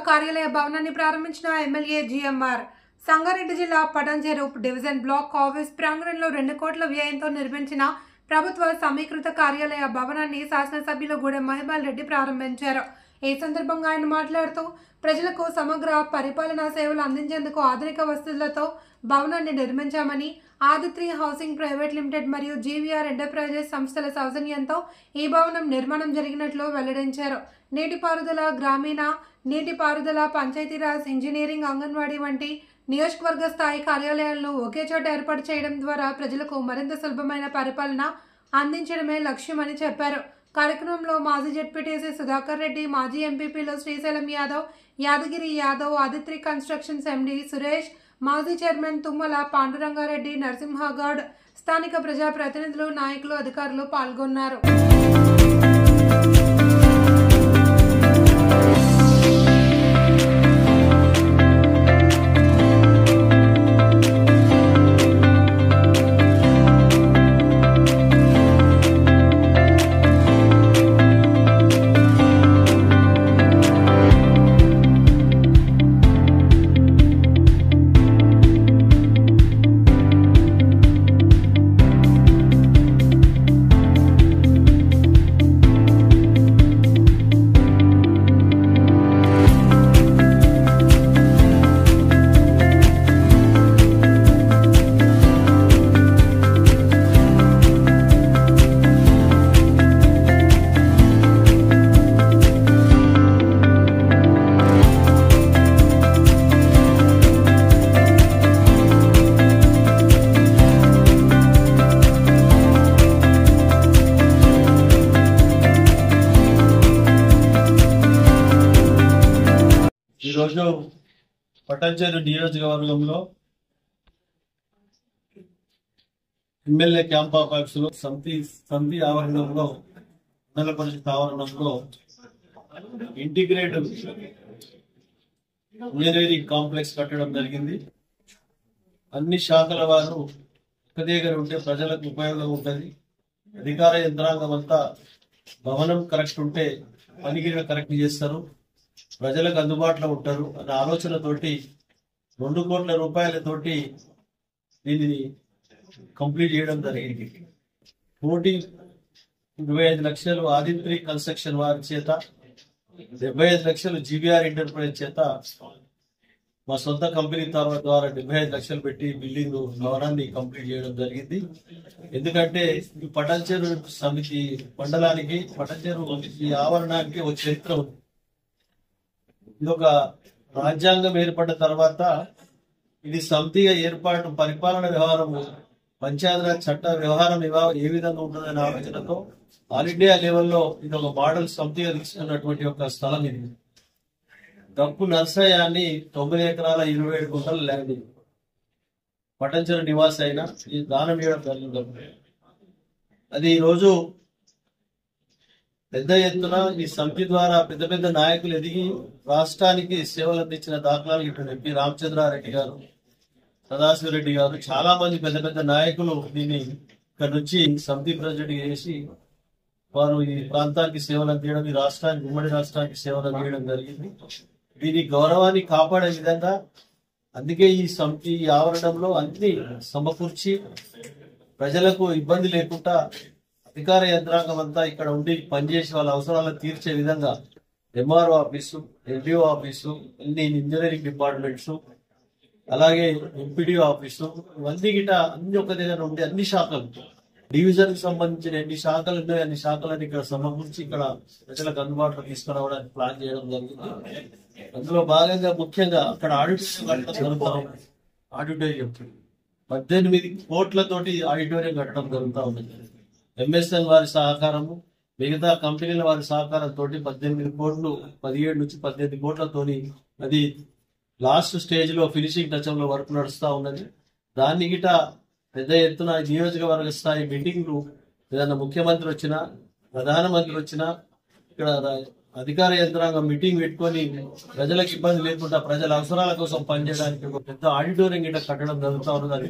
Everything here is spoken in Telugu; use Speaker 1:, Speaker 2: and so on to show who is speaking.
Speaker 1: కార్యాలయ భవనాన్ని ప్రారంభించిన ఎమ్మెల్యే జిఎంఆర్. సంగారెడ్డి జిల్లా పటాన్చెరు డివిజన్ బ్లాక్ ఆఫీస్ ప్రాంగణంలో 2 కోట్ల వ్యయంతో నిర్మించిన ప్రభుత్వ సమీకృత కార్యాలయ భవనాన్ని శాసనసభ్యులు గూడెం మహిపాల్ రెడ్డి ప్రారంభించారు. ఈ సందర్భంగా ఆయన మాట్లాడుతూ ప్రజలకు సమగ్ర పరిపాలనా సేవలు అందించేందుకు ఆధునిక వసతులతో భవనాన్ని నిర్మించామని, ఆదిత్రి హౌసింగ్ ప్రైవేట్ లిమిటెడ్ మరియు జీవీఆర్ ఎంటర్ప్రైజెస్ సంస్థల సౌజన్యంతో ఈ భవనం నిర్మాణం జరిగినట్లు వెల్లడించారు. నీటిపారుదల, గ్రామీణ నీటిపారుదల, పంచాయతీరాజ్, ఇంజనీరింగ్, అంగన్వాడీ వంటి నియోజకవర్గ స్థాయి కార్యాలయాలను ఒకే చోట ఏర్పాటు చేయడం ద్వారా ప్రజలకు మరింత సులభమైన పరిపాలన అందించడమే లక్ష్యమని చెప్పారు. కార్యక్రమంలో మాజీ జెడ్పీటీసీ సుధాకర్ రెడ్డి, మాజీ ఎంపీపీలు శ్రీశైలం యాదవ్, యాదగిరి యాదవ్, ఆదిత్రి కన్స్ట్రక్షన్స్ ఎండీ సురేష్, మాజీ చైర్మన్ తుమ్మల పాండురంగారెడ్డి, నరసింహగౌడ్, స్థానిక ప్రజాప్రతినిధులు, నాయకులు, అధికారులు పాల్గొన్నారు.
Speaker 2: ఈరోజు పటాన్చెరు నియోజకవర్గంలో ఎమ్మెల్యే క్యాంప్ ఆఫీస్ లో సమితి ఆవరణంలో మండల పరిషత్ ఆవరణంలో ఇంటిగ్రేటెడ్ ఇంజనీరింగ్ కాంప్లెక్స్ కట్టడం జరిగింది. అన్ని శాఖల వారు ఒక దగ్గర ఉంటే ప్రజలకు ఉపయోగం ఉంటుంది. అధికార యంత్రాంగం అంతా భవనం కరెక్ట్ ఉంటే పనికిర కరెక్ట్ చేస్తారు, ప్రజలకు అందుబాటులో ఉంటారు అనే ఆలోచనతోటి 2 కోట్ల రూపాయలతోటి దీనిని కంప్లీట్ చేయడం జరిగింది. 25 లక్షలు ఆదిత్రి కన్స్ట్రక్షన్ వారి చేత, 75 లక్షలు జీవీఆర్ ఎంటర్ప్రైజ్ చేత, మా సొంత కంపెనీ ద్వారా 75 లక్షలు పెట్టి బిల్డింగ్ భవనాన్ని కంప్లీట్ చేయడం జరిగింది. ఎందుకంటే ఈ పటాన్చెరు సమితి మండలానికి, పటాన్చెరు ఈ ఆవరణానికి ఒక చరిత్ర ఉంది. ఇదొక రాజ్యాంగం ఏర్పడిన తర్వాత ఇది సమితిగా ఏర్పాటు, పరిపాలన వ్యవహారం, పంచాయతీరాజ్ చట్ట వ్యవహారం ఏ విధంగా ఉంటుందనే ఆలోచనతో ఆల్ ఇండియా లెవెల్లో ఇది ఒక మోడల్ సమితిగా తీసుకున్నటువంటి ఒక స్థలం. ఇది దప్పు నర్సయ్య అని 9 ఎకరాల 27 గుంటల ల్యాండ్ పటాన్చెరు నివాసి అయినా ఈ దానం చేయడం జరిగింది. అది ఈరోజు పెద్ద ఎత్తున ఈ సమితి ద్వారా పెద్ద పెద్ద నాయకులు ఎదిగి రాష్ట్రానికి సేవలు అందించిన దాఖలాలు ఇటు ఎంపీ రామచంద్రారెడ్డి గారు, సదాశివరెడ్డి గారు, చాలా మంది పెద్ద పెద్ద నాయకులు దీన్ని ఇక్కడ నుంచి సమితి ప్రెసిడెంట్ చేసి వారు ఈ ప్రాంతానికి సేవలు అందించడం, ఈ రాష్ట్రానికి, ఉమ్మడి రాష్ట్రానికి సేవలు అందించడం జరిగింది. దీని గౌరవాన్ని కాపాడే విధంగా అందుకే ఈ సమితి ఆవరణంలో అన్ని సమకూర్చి ప్రజలకు ఇబ్బంది లేకుండా అధికార యంత్రాంగం అంతా ఇక్కడ ఉండి పనిచేసి వాళ్ళ అవసరాలను తీర్చే విధంగా ఎంఆర్ఓ ఆఫీసు, ఎల్డిఓ ఆఫీసు, అన్ని ఇంజనీరింగ్ డిపార్ట్మెంట్స్, అలాగే ఎంపీడీఓ ఆఫీసు, ఇవన్నీ గిట అన్ని ఒక దగ్గర ఉండి అన్ని శాఖలు, డివిజన్ కి సంబంధించిన ఎన్ని శాఖలు ఉన్నాయో అన్ని శాఖలను ఇక్కడ సమకూర్చి ఇక్కడ ప్రజలకు అందుబాటులో తీసుకురావడానికి ప్లాన్ చేయడం జరిగింది. అందులో భాగంగా ముఖ్యంగా అక్కడ ఆడిటోరియం 18 కోట్లతోటి ఆడిటోరియం కట్టడం జరుగుతూ ఉంది. ఎంఎస్ఎన్ వారి సహకారము, మిగతా కంపెనీల వారి సహకారంతో 18 కోట్లు, 17 నుంచి 18 కోట్లతోని అది లాస్ట్ స్టేజ్ లో ఫినిషింగ్ టచ్ లో వర్క్ నడుస్తూ ఉన్నది. దాన్ని గిట పెద్ద ఎత్తున నియోజకవర్గ స్థాయి మీటింగ్లు, ఏదైనా ముఖ్యమంత్రి వచ్చినా, ప్రధానమంత్రి వచ్చినా, ఇక్కడ అధికార యంత్రాంగం మీటింగ్ పెట్టుకొని ప్రజలకు ఇబ్బంది లేకుండా ప్రజల అవసరాల కోసం పనిచేయడానికి ఒక పెద్ద ఆడిటోరియం గిట కట్టడం జరుగుతూ ఉన్నది.